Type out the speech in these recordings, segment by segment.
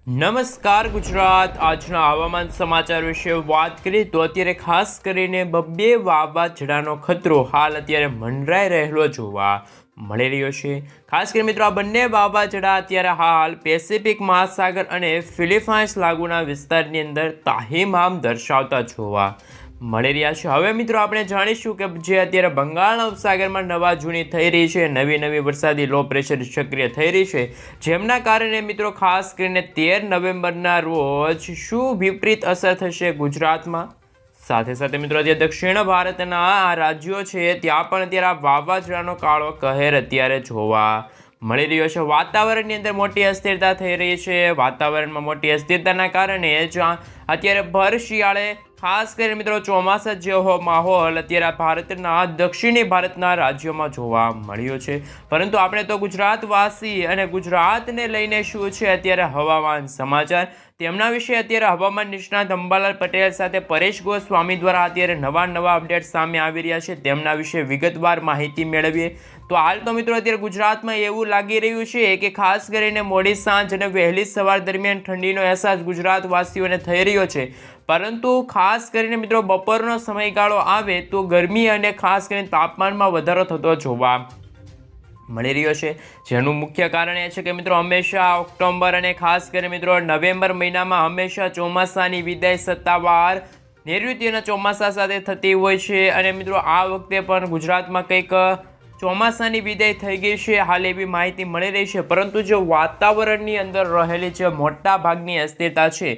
નમસ્કાર ગુજરાત આજના હવામાન સમાચાર વિશે વાત કરીએ તો અત્યારે ખાસ કરીને બબ્બે વાવાઝોડાનો ખતરો હાલ અત્યારે મંડરાઈ રહેલો જોવા મળી રહ્યો છે। ખાસ કરીને મિત્રો આ બંને વાવાઝોડા અત્યારે હાલ પેસિફિક મહાસાગર અને ફિલિપાઇન્સ લાગુના વિસ્તારની અંદર તાહીમામ દર્શાવતા જોવા મળી રહ્યા છે। હવે મિત્રો આપણે જાણીશું કે જે અત્યારે બંગાળના ઉપસાગરમાં નવા જૂની થઈ રહી છે, નવી વરસાદી લો પ્રેશર સક્રિય થઈ રહી છે, જેમના કારણે મિત્રો ખાસ કરીને 13 નવેમ્બરના રોજ શું વિપરીત અસર થશે ગુજરાતમાં। સાથે મિત્રો અત્યારે દક્ષિણ ભારતના આ રાજ્યો છે ત્યાં પણ અત્યારે આ વાવાઝોડાનો કાળો કહેર અત્યારે જોવા મળી રહ્યો છે। વાતાવરણની અંદર મોટી અસ્થિરતા થઈ રહી છે। વાતાવરણમાં મોટી અસ્થિરતાના કારણે જ્યાં અત્યારે ભર શિયાળે ખાસ કરીને મિત્રો ચોમાસા જેવો માહોલ અત્યારે ભારતના દક્ષિણી ભારતના રાજ્યોમાં જોવા મળ્યો છે, પરંતુ આપણે તો ગુજરાતવાસી અને ગુજરાતને લઈને શું છે અત્યારે હવામાન સમાચાર તેમના વિશે અત્યારે હવામાન નિષ્ણાત અંબાલાલ પટેલ સાથે પરેશ ગોસ્વામી દ્વારા અત્યારે નવા અપડેટ સામે આવી રહ્યા છે, તેમના વિશે વિગતવાર માહિતી મેળવીએ। તો હાલ તો મિત્રો અત્યારે ગુજરાતમાં એવું લાગી રહ્યું છે કે ખાસ કરીને મોડી સાંજ અને વહેલી સવાર દરમિયાન ઠંડીનો અહેસાસ ગુજરાતવાસીઓને થઈ રહ્યો છે, પરંતુ ખાસ કરીને મિત્રો બપોરનો સમયગાળો આવે તો ગરમી અને ખાસ કરીને તાપમાનમાં વધારો થતો જોવા મળી રહ્યો છે, જેનું મુખ્ય કારણ એ છે કે મિત્રો હંમેશા ઓક્ટોબર અને ખાસ કરીને મિત્રો નવેમ્બર મહિનામાં હંમેશા ચોમાસાની વિદાય સત્તાવાર નૈઋત્યના ચોમાસા સાથે થતી હોય છે, અને મિત્રો આ વખતે પણ ગુજરાતમાં કંઈક ચોમાસાની વિદાય થઈ ગઈ છે હાલ એવી માહિતી મળી રહી છે, પરંતુ જો વાતાવરણની અંદર રહેલી જે મોટા ભાગની અસ્થિરતા છે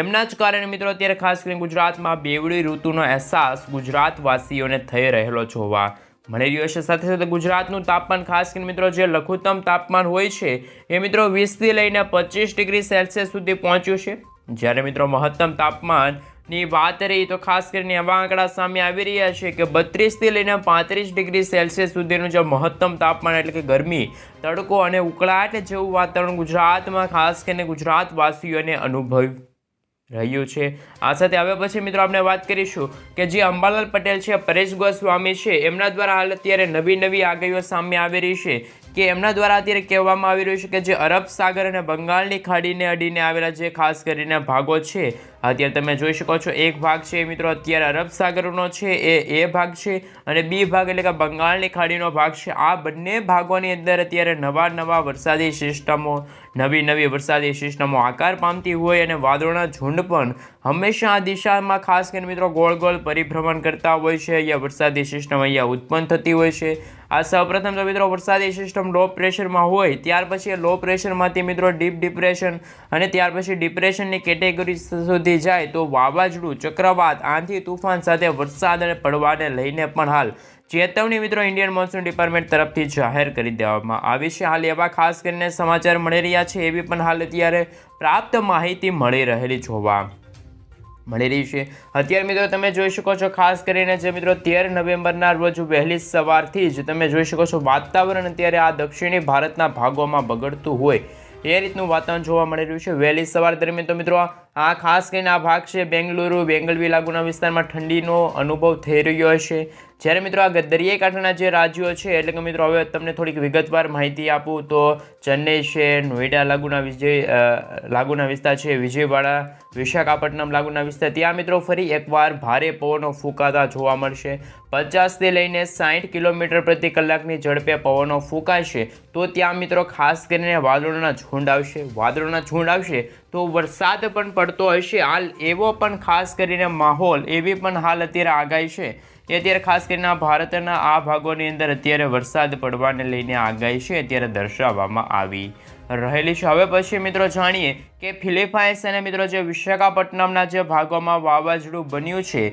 એમના જ કારણે મિત્રો અત્યારે ખાસ કરીને ગુજરાતમાં બેવડી ઋતુનો અહેસાસ ગુજરાતવાસીઓને થઈ રહેલો જોવા મળી રહ્યો છે। સાથે ગુજરાતનું તાપમાન ખાસ કરીને મિત્રો જે લઘુત્તમ તાપમાન હોય છે એ મિત્રો 20થી લઈને 25 ડિગ્રી સેલ્સિયસ સુધી પહોંચ્યું છે, જ્યારે મિત્રો મહત્તમ તાપમાનની વાત રહી તો ખાસ કરીને એવા આંકડા સામે આવી રહ્યા છે કે 32થી લઈને 35 ડિગ્રી સેલ્સિયસ સુધીનું જે મહત્તમ તાપમાન એટલે કે ગરમી, તડકો અને ઉકળાટ જેવું વાતાવરણ ગુજરાતમાં ખાસ કરીને ગુજરાતવાસીઓને અનુભવ રહ્યું છે। આ સાથે હવે પછી મિત્રો આપણે વાત કરીશું કે જે અંબાલાલ પટેલ છે, પરેશ ગોસ્વામી છે, એમના દ્વારા હાલ અત્યારે નવી આગાહીઓ સામે આવી રહી છે કે એમના દ્વારા અત્યારે કહેવામાં આવી રહ્યું છે કે જે અરબ સાગર અને બંગાળની ખાડીને અડીને આવેલા જે ખાસ કરીને ભાગો છે અત્યારે તમે જોઈ શકો છો, એક ભાગ છે મિત્રો અત્યારે અરબ સાગરનો છે એ ભાગ છે, અને બી ભાગ એટલે કે બંગાળની ખાડીનો ભાગ છે। આ બંને ભાગોની અંદર અત્યારે નવા વરસાદી સિસ્ટમો નવી વરસાદી સિસ્ટમો આકાર પામતી હોય, અને વાદળોના ઝુંડ પણ હંમેશા આ દિશામાં ખાસ કરીને મિત્રો ગોળ પરિભ્રમણ કરતા હોય છે। અહીંયા વરસાદી સિસ્ટમ અહીંયા ઉત્પન્ન થતી હોય છે। આ સૌપ્રથમ તો મિત્રો વરસાદી સિસ્ટમ લો પ્રેશરમાં હોય, ત્યાર પછી લો પ્રેશરમાંથી મિત્રો ડીપ ડિપ્રેશન અને ત્યાર પછી ડિપ્રેશનની કેટેગરી સુધી જાય તો વાવાઝોડું, ચક્રવાત, આંધી તૂફાન સાથે વરસાદ અને પડવાને લઈને પણ હાલ ચેતવણી મિત્રો ઇન્ડિયન મોન્સૂન ડિપાર્ટમેન્ટ તરફથી જાહેર કરી દેવામાં આવી છે। હાલ એવા ખાસ કરીને સમાચાર મળી રહ્યા છે, એવી પણ હાલ અત્યારે પ્રાપ્ત માહિતી મળી રહેલી જોવા મળી રહી છે। અત્યારે મિત્રો તમે જોઈ શકો છો ખાસ કરીને જે મિત્રો 13 નવેમ્બરના રોજ વહેલી સવારથી જ તમે જોઈ શકો છો વાતાવરણ અત્યારે આ દક્ષિણી ભારતના ભાગોમાં બગડતું હોય એ રીતનું વાતાવરણ જોવા મળી રહ્યું છે। વહેલી સવાર દરમિયાન તો મિત્રો આ ખાસ કરીને આ ભાગ છે બેંગલુરુ, બેંગલવી લાગુના વિસ્તારમાં ઠંડીનો અનુભવ થઈ રહ્યો હશે, જ્યારે મિત્રો આ દરિયાઈ કાંઠાના જે રાજ્યો છે એટલે કે મિત્રો હવે તમને થોડીક વિગતવાર માહિતી આપું તો ચેન્નઈ છે, નોઈડા લાગુના વિસ્તાર છે, વિજયવાડા, વિશાખાપટ્ટનમ લાગુના વિસ્તાર, ત્યાં મિત્રો ફરી એકવાર ભારે પવનો ફૂંકાતા જોવા મળશે। 50થી લઈને 60 કિલોમીટર પ્રતિ કલાકની ઝડપે પવનો ફૂંકાશે તો ત્યાં મિત્રો ખાસ કરીને વાદળોના ઝુંડ આવશે તો વરસાદ પણ પડતો હશે। હાલ એવો પણ ખાસ કરીને માહોલ, એવી પણ હાલ અત્યારે આગાહી છે એ અત્યારે ખાસ કરીને ભારતના આ ભાગોની અંદર અત્યારે વરસાદ પડવાને લઈને આગાહી છે અત્યારે દર્શાવવામાં આવી રહેલી છે। હવે પછી મિત્રો જાણીએ કે ફિલિપાઇન્સ અને મિત્રો જે વિશાખાપટ્ટનમના જે ભાગોમાં વાવાઝોડું બન્યું છે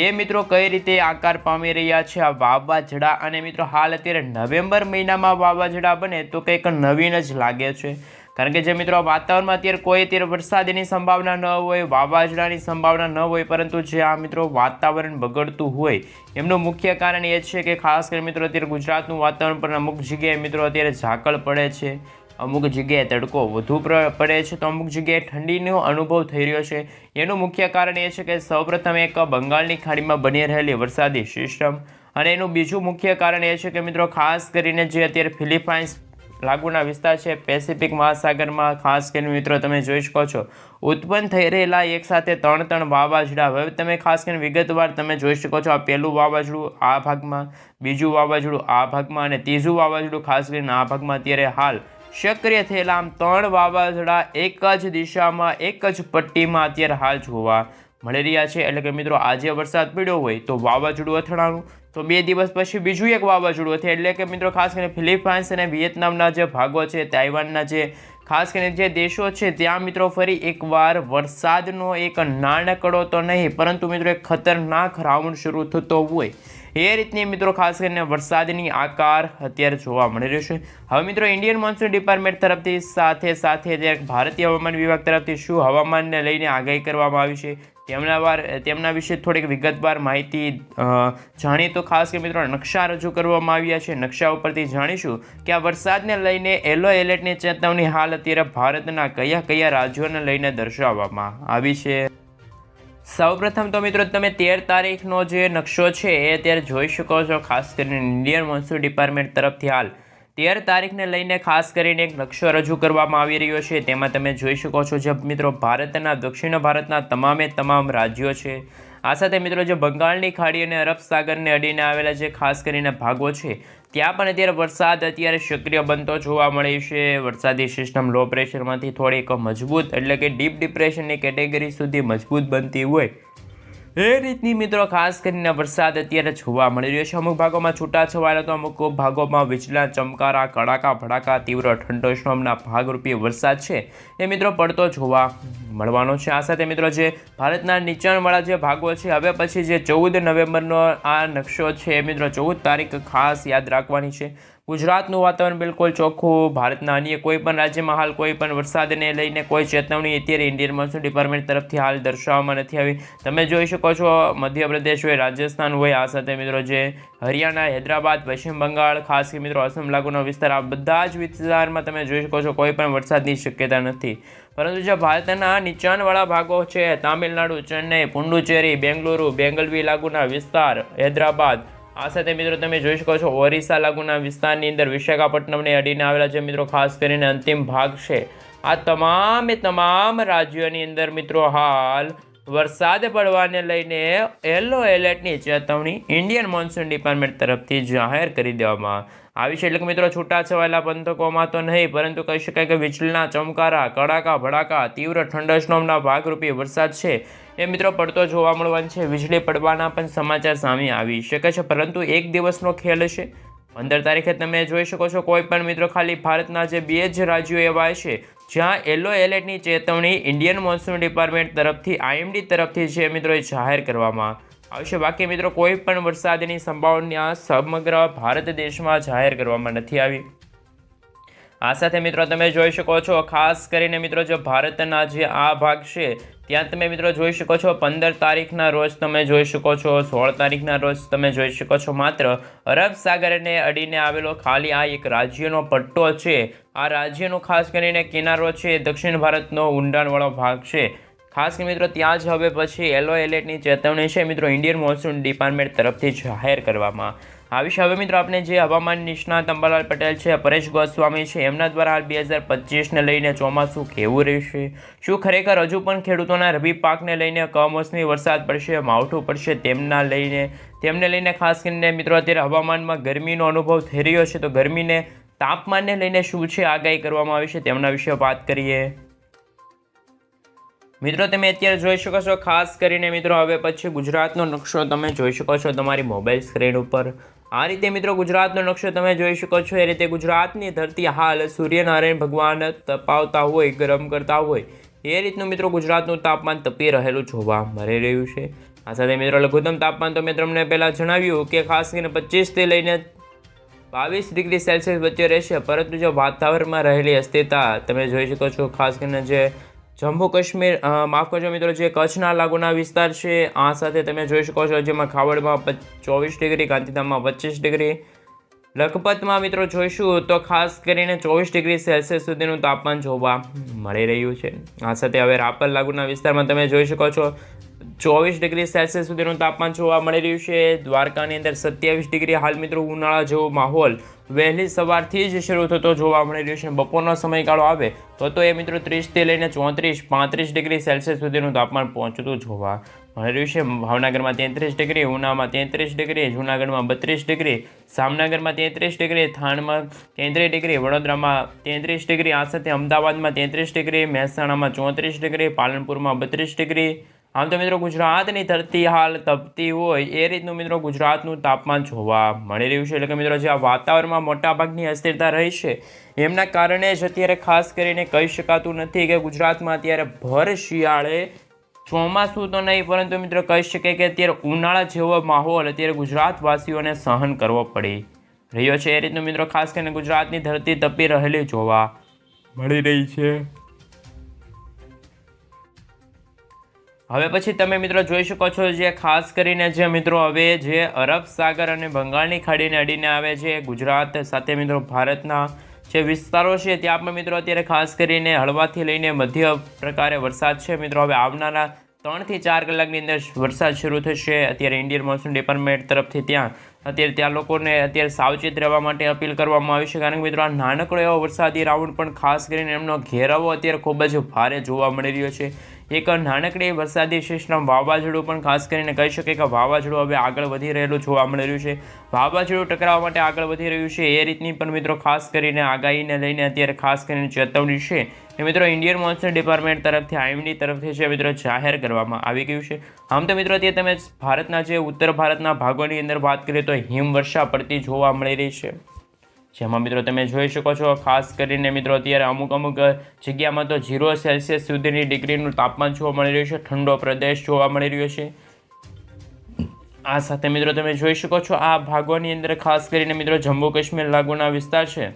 એ મિત્રો કઈ રીતે આકાર પામી રહ્યા છે આ વાવાઝોડા, અને મિત્રો હાલ અત્યારે નવેમ્બર મહિનામાં વાવાઝોડા બને તો કંઈક નવીન જ લાગે છે, કારણ કે જે મિત્રો વાતાવરણમાં અત્યારે વરસાદની સંભાવના ન હોય, વાવાઝોડાની સંભાવના ન હોય, પરંતુ જે આ મિત્રો વાતાવરણ બગડતું હોય એમનું મુખ્ય કારણ એ છે કે ખાસ કરીને મિત્રો અત્યારે ગુજરાતનું વાતાવરણ પર અમુક જગ્યાએ મિત્રો અત્યારે ઝાકળ પડે છે, અમુક જગ્યાએ તડકો વધુ પડે છે, તો અમુક જગ્યાએ ઠંડીનો અનુભવ થઈ રહ્યો છે। એનું મુખ્ય કારણ એ છે કે સૌપ્રથમ એક બંગાળની ખાડીમાં બની રહેલી વરસાદી સિસ્ટમ, અને એનું બીજું મુખ્ય કારણ એ છે કે મિત્રો ખાસ કરીને જે અત્યારે ફિલિપાઇન્સ લાગુના વિસ્તાર છે પેસિફિક મહાસાગરમાં ખાસ કરીને મિત્રો તમે જોઈ શકો છો ઉત્પન્ન થઈ રહેલા એકસાથે ત્રણ વાવાઝોડા. હવે તમે ખાસ કરીને વિગતવાર તમે જોઈ શકો છો આ પહેલું વાવાઝોડું આ ભાગમાં, બીજું વાવાઝોડું આ ભાગમાં અને ત્રીજું વાવાઝોડું ખાસ કરીને આ ભાગમાં અત્યારે હાલ સક્રિય થયેલા આમ 3 વાવાઝોડા એક જ દિશામાં એક જ પટ્ટીમાં અત્યારે હાલ જોવા મળી રહ્યા છે. એટલે કે મિત્રો આજે વરસાદ પડ્યો હોય તો વાવાઝોડું અથડાણું, તો 2 દિવસ પછી બીજું એક વાવાઝોડું હતું. એટલે કે મિત્રો ખાસ કરીને ફિલિપાઇન્સ અને વિયેતનામના જે ભાગો છે, તાઇવાનના જે ખાસ કરીને જે દેશો છે ત્યાં મિત્રો ફરી એકવાર વરસાદનો એક નાનકડો તો નહીં પરંતુ મિત્રો એક ખતરનાક રાઉન્ડ શરૂ થતો હોય એ રીતની મિત્રો ખાસ કરીને વરસાદની આકાર અત્યારે જોવા મળી રહ્યો છે. હવે મિત્રો ઇન્ડિયન મોન્સૂન ડિપાર્ટમેન્ટ તરફથી સાથે ભારતીય હવામાન વિભાગ તરફથી શું હવામાનને લઈને આગાહી કરવામાં આવી છે તેમના વિશે થોડીક વિગતવાર માહિતી જાણીએ તો ખાસ કરીને મિત્રો નકશા રજૂ કરવામાં આવ્યા છે. નકશા ઉપરથી જાણીશું કે આ વરસાદને લઈને યલો એલર્ટની ચેતવણી હાલ અત્યારે ભારતના કયા રાજ્યોને લઈને દર્શાવવામાં આવી છે. સૌપ્રથમ તો મિત્રો તમે 13 તારીખનો જે નકશો છે એ અત્યારે જોઈ શકો છો. ખાસ કરીને ઇન્ડિયન મોન્સૂન ડિપાર્ટમેન્ટ તરફથી હાલ 13 તારીખને લઈને ખાસ કરીને એક નકશો રજૂ કરવામાં આવી રહ્યો છે. તેમાં તમે જોઈ શકો છો જે મિત્રો ભારતના દક્ષિણ ભારતના તમામ રાજ્યો છે. આ સાથે મિત્રો જે બંગાળની ખાડી અને અરબ સાગરને અડીને આવેલા જે ખાસ કરીને ભાગો છે ત્યાં પણ અત્યારે વરસાદ અત્યારે સક્રિય બનતો જોવા મળે છે. વરસાદી સિસ્ટમ લો પ્રેશરમાંથી થોડીક મજબૂત એટલે કે ડીપ ડિપ્રેશનની કેટેગરી સુધી મજબૂત બનતી હોય એ રીતની મિત્રો ખાસ કરીને વરસાદ અત્યારે જોવા મળી રહ્યો છે. અમુક ભાગોમાં છૂટાછવાયા તો અમુક ભાગોમાં વીજળા ચમકારા કડાકા ભડાકા તીવ્ર ઠંડોષ્ણમના ભાગરૂપે વરસાદ છે એ મિત્રો પડતો જોવા મળવાનો છે. આ સાથે મિત્રો જે ભારતના નીચાણવાળા જે ભાગો છે હવે પછી જે 14 નવેમ્બરનો આ નકશો છે મિત્રો 14 તારીખ ખાસ યાદ રાખવાની છે. ગુજરાતનું વાતાવરણ બિલકુલ ચોખ્ખું. ભારતના અન્ય કોઈ પણ રાજ્યમાં હાલ કોઈ પણ વરસાદને લઈને કોઈ ચેતવણી અત્યારે ઇન્ડિયન મોન્સૂન ડિપાર્ટમેન્ટ તરફથી હાલ દર્શાવવામાં નથી આવી. તમે જોઈ શકો છો મધ્યપ્રદેશ હોય, રાજસ્થાન હોય, આ સાથે મિત્રો જે હરિયાણા, હૈદરાબાદ, પશ્ચિમ બંગાળ, ખાસ કરીને મિત્રો અસમ લાગુનો વિસ્તાર, આ બધા જ વિસ્તારમાં તમે જોઈ શકો છો કોઈ પણ વરસાદની શક્યતા નથી. પરંતુ જે ભારતના નીચાણવાળા ભાગો છે તામિલનાડુ, ચેન્નઈ, પુડુચેરી, બેંગલુરુ, બેંગલવી લાગુના વિસ્તાર, હૈદરાબાદ, આ સાથે મિત્રો તમે જોઈ શકો છો ઓરિસ્સા લાગુના વિસ્તારની અંદર વિશાખાપટ્ટનમને અડીને આવેલા જે મિત્રો ખાસ કરીને અંતિમ ભાગ છે આ તમામ રાજ્યોની અંદર મિત્રો હાલ વરસાદ પડવાને લઈને યલો એલર્ટની ચેતવણી ઇન્ડિયન મોન્સૂન ડિપાર્ટમેન્ટ તરફથી જાહેર કરી દેવામાં આવી છે. એટલે કે મિત્રો છૂટાછવાયેલા પંથકોમાં તો નહીં પરંતુ કહી શકાય કે વીજળીના ચમકારા કડાકા ભડાકા તીવ્ર ઠંડોષ્ણમના ભાગરૂપે વરસાદ છે એ મિત્રો પડતો જોવા મળવાનો છે. વીજળી પડવાના પણ સમાચાર સામે આવી શકે છે પરંતુ એક દિવસનો ખેલ છે. 15 તારીખે તમે જોઈ શકો છો કોઈ પણ મિત્રો ખાલી ભારતના જે 2 જ રાજ્યો એવા છે જ્યાં યલો એલર્ટની ચેતવણી ઇન્ડિયન મોન્સૂન ડિપાર્ટમેન્ટ તરફથી IMD તરફથી છે મિત્રો એ જાહેર કરવામાં આવશે. બાકી મિત્રો કોઈ પણ વરસાદની સંભાવના સમગ્ર ભારત દેશમાં જાહેર કરવામાં નથી આવી. આ સાથે મિત્રો તમે જોઈ શકો છો ખાસ કરીને મિત્રો જો ભારતના જે આ ભાગ છે ત્યાં તમે મિત્રો જોઈ શકો છો 15 તારીખના રોજ તમે જોઈ શકો છો, 16 તારીખના રોજ તમે જોઈ શકો છો માત્ર અરબ સાગરને અડીને આવેલો ખાલી આ એક રાજ્યનો પટ્ટો છે. આ રાજ્યનો ખાસ કરીને કિનારો છે દક્ષિણ ભારતનો ઊંડાણવાળો ભાગ છે. ખાસ કરીને મિત્રો ત્યાં જ હવે પછી યલો એલર્ટની ચેતવણી છે મિત્રો ઇન્ડિયન મોન્સૂન ડિપાર્ટમેન્ટ તરફથી જાહેર કરવામાં આવી છે. હવે મિત્રો આપણે જે હવામાન નિષ્ણાત અંબાલાલ પટેલ છે, પરેશ ગોસ્વામી છે એમના દ્વારા હાલ 2025ને લઈને ચોમાસું કેવું રહેશે, શું ખરેખર હજુ પણ ખેડૂતોના રવિ પાકને લઈને કમોસમી વરસાદ પડશે, માવઠું પડશે તેમને લઈને ખાસ કરીને મિત્રો અત્યારે હવામાનમાં ગરમીનો અનુભવ થઈ રહ્યો છે તો ગરમીને તાપમાનને લઈને શું છે આગાહી કરવામાં આવી છે તેમના વિશે વાત કરીએ. મિત્રો તમે અત્યારે જોઈ શકો છો ખાસ કરીને મિત્રો હવે પછી ગુજરાતનો નકશો તમે જોઈ શકો છો તમારી મોબાઈલ સ્ક્રીન ઉપર. આ રીતે મિત્રો ગુજરાતનો નકશો તમે જોઈ શકો છો એ રીતે ગુજરાતની ધરતી હાલ સૂર્યનારાયણ ભગવાન તપાવતા હોય, ગરમ કરતા હોય એ રીતનું મિત્રો ગુજરાતનું તાપમાન તપી રહેલું જોવા મળી રહ્યું છે. આ સાથે મિત્રો લઘુત્તમ તાપમાન તો મેં તમને પહેલાં જણાવ્યું કે ખાસ કરીને 25થી લઈને 22 ડિગ્રી સેલ્સિયસ વચ્ચે રહેશે. પરંતુ જો વાતાવરણમાં રહેલી અસ્થિરતા તમે જોઈ શકો છો ખાસ કરીને જે જમ્મુ કાશ્મીર માફ કરજો મિત્રો જે કચ્છના લાગુના વિસ્તાર છે આ સાથે તમે જોઈ શકો છો જેમાં ખાવડમાં 24 ડિગ્રી, ગાંધીધામમાં 25 ડિગ્રી, લખપતમાં મિત્રો જોઈશું તો ખાસ કરીને 24 ડિગ્રી સેલ્સિયસ સુધીનું તાપમાન જોવા મળી રહ્યું છે. આ સાથે હવે રાપર લાગુના વિસ્તારમાં તમે જોઈ શકો છો 24 ડિગ્રી સેલ્સિયસ સુધીનું તાપમાન જોવા મળી રહ્યું છે. દ્વારકાની અંદર 27 ડિગ્રી. હાલ મિત્રો ઉનાળા જેવો માહોલ વહેલી સવારથી જ શરૂ થતો જોવા મળી રહ્યો છે. બપોરનો સમયગાળો આવે તો એ મિત્રો 30થી લઈને 34-35 ડિગ્રી સેલ્સિયસ સુધીનું તાપમાન પહોંચતું જોવા મળી રહ્યું છે. ભાવનગરમાં 33 ડિગ્રી, ઉનામાં 33 ડિગ્રી, જૂનાગઢમાં 32 ડિગ્રી, જામનગરમાં 33 ડિગ્રી, થાણમાં 33 ડિગ્રી, વડોદરામાં 33 ડિગ્રી, આ સાથે અમદાવાદમાં 33 ડિગ્રી, મહેસાણામાં 34 ડિગ્રી, પાલનપુરમાં 32 ડિગ્રી. આમ તો મિત્રો ગુજરાતની ધરતી હાલ તપતી હોય એ રીતનું મિત્રો ગુજરાતનું તાપમાન જોવા મળી રહ્યું છે. એટલે કે મિત્રો જે આ વાતાવરણમાં મોટાભાગની અસ્થિરતા રહી છે એમના કારણે જ અત્યારે ખાસ કરીને કહી શકાતું નથી કે ગુજરાતમાં અત્યારે ભર શિયાળે ચોમાસું તો નહીં પરંતુ મિત્રો કહી શકાય કે અત્યારે ઉનાળા જેવો માહોલ અત્યારે ગુજરાતવાસીઓને સહન કરવો પડી રહ્યો છે. એ રીતનું મિત્રો ખાસ કરીને ગુજરાતની ધરતી તપી રહેલી જોવા મળી રહી છે. હવે પછી તમે મિત્રો જોઈ શકો છો જે ખાસ કરીને જે મિત્રો હવે જે અરબ સાગર અને બંગાળની ખાડીને અડીને આવે છે ગુજરાત સાથે મિત્રો ભારતના જે વિસ્તારો છે ત્યાં પણ મિત્રો અત્યારે ખાસ કરીને હળવાથી લઈને મધ્ય પ્રકારે વરસાદ છે. મિત્રો હવે આવનારા 3 થી 4 કલાકની અંદર વરસાદ શરૂ થશે. અત્યારે ઇન્ડિયન મોન્સૂન ડિપાર્ટમેન્ટ તરફથી ત્યાં લોકોને અત્યારે સાવચેત રહેવા માટે અપીલ કરવામાં આવી છે. કારણ કે મિત્રો આ નાનકડો એવો વરસાદી રાઉન્ડ પણ ખાસ કરીને એમનો ઘેરાવો અત્યારે ખૂબ જ ભારે જોવા મળી રહ્યો છે. એક નાનકડી વરસાદી સિસ્ટમ વાવાઝોડું પણ ખાસ કરીને કહી શકાય કે વાવાઝોડું હવે આગળ વધી રહેલું જોવા મળી રહ્યું છે. વાવાઝોડું ટકરાવવા માટે આગળ વધી રહ્યું છે એ રીતની પણ મિત્રો ખાસ કરીને આગાહીને લઈને અત્યારે ખાસ કરીને ચેતવણી છે એ મિત્રો ઇન્ડિયન મોન્સૂન ડિપાર્ટમેન્ટ તરફથી આઈએમડી તરફથી છે મિત્રો જાહેર કરવામાં આવી ગયું છે. આમ તો મિત્રો અત્યારે તમે ભારતના જે ઉત્તર ભારતના ભાગોની અંદર વાત કરીએ તો હિમવર્ષા પડતી જોવા મળી રહી છે. જેમાં મિત્રો તમે જોઈ શકો છો ખાસ કરીને મિત્રો અત્યારે અમુક જગ્યામાં તો 0 સુધીની ડિગ્રીનું તાપમાન જોવા મળી રહ્યું છે. ઠંડો પ્રદેશ જોવા મળી રહ્યો છે. આ સાથે મિત્રો તમે જોઈ શકો છો આ ભાગોની અંદર ખાસ કરીને મિત્રો જમ્મુ કાશ્મીર લાગુના વિસ્તાર છે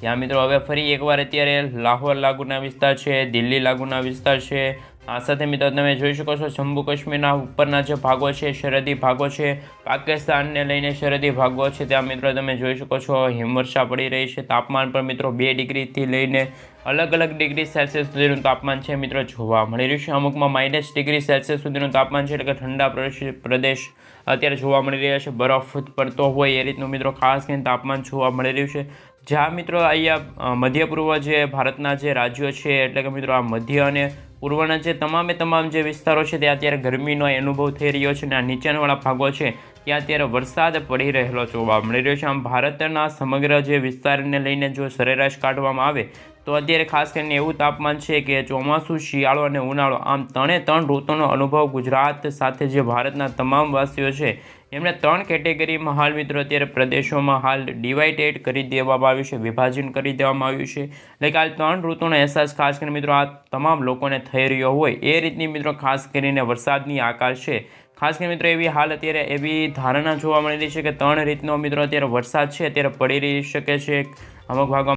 ત્યાં મિત્રો હવે ફરી એકવાર અત્યારે લાહોર લાગુના વિસ્તાર છે, દિલ્હી લાગુના વિસ્તાર છે. આ સાથે મિત્રો તમે જોઈ શકો છો જમ્મુ કાશ્મીરના ઉપરના જે ભાગો છે સરહદી ભાગો છે, પાકિસ્તાનને લઈને સરહદી ભાગો છે ત્યાં મિત્રો તમે જોઈ શકો છો હિમવર્ષા પડી રહી છે. તાપમાન પણ મિત્રો 2 ડિગ્રીથી લઈને અલગ ડિગ્રી સેલ્સિયસ સુધીનું તાપમાન છે મિત્રો જોવા મળી રહ્યું છે. અમુકમાં -ડિગ્રી સેલ્સિયસ સુધીનું તાપમાન છે એટલે કે ઠંડા પ્રદેશ અત્યારે જોવા મળી રહ્યા છે. બરફ પડતો હોય એ રીતનું મિત્રો ખાસ કરીને તાપમાન જોવા મળી રહ્યું છે. જ્યાં મિત્રો અહીંયા મધ્ય પૂર્વ જે ભારતના જે રાજ્યો છે એટલે કે મિત્રો આ મધ્ય અને પૂર્વના જે તમામ જે વિસ્તારો છે ત્યાં અત્યારે ગરમીનો અનુભવ થઈ રહ્યો છે અને આ નીચાણવાળા ભાગો છે ત્યાં અત્યારે વરસાદ પડી રહેલો જોવા મળી રહ્યો છે. આમ ભારતના સમગ્ર જે વિસ્તારને લઈને જો સરેરાશ કાઢવામાં આવે તો અત્યારે ખાસ કરીને એવું તાપમાન છે કે ચોમાસું, શિયાળો અને ઉનાળો આમ 3 ઋતુનો અનુભવ ગુજરાત સાથે જે ભારતના તમામ વાસીઓ છે એમણે 3 કેટેગરીમાં હાલ મિત્રો અત્યારે પ્રદેશોમાં હાલ ડિવાઇડેડ કરી દેવામાં આવ્યું છે, વિભાજન કરી દેવામાં આવ્યું છે. એટલે કે આ 3 ઋતુનો અહેસાસ ખાસ કરીને મિત્રો આ તમામ લોકોને થઈ રહ્યો હોય એ રીતની મિત્રો ખાસ કરીને વરસાદની આકાર છે. ખાસ કરીને મિત્રો એવી હાલ અત્યારે એવી ધારણા જોવા મળી રહી છે કે 3 રીતનો મિત્રો અત્યારે વરસાદ છે અત્યારે પડી રહી શકે છે અમુક ભાગોમાં.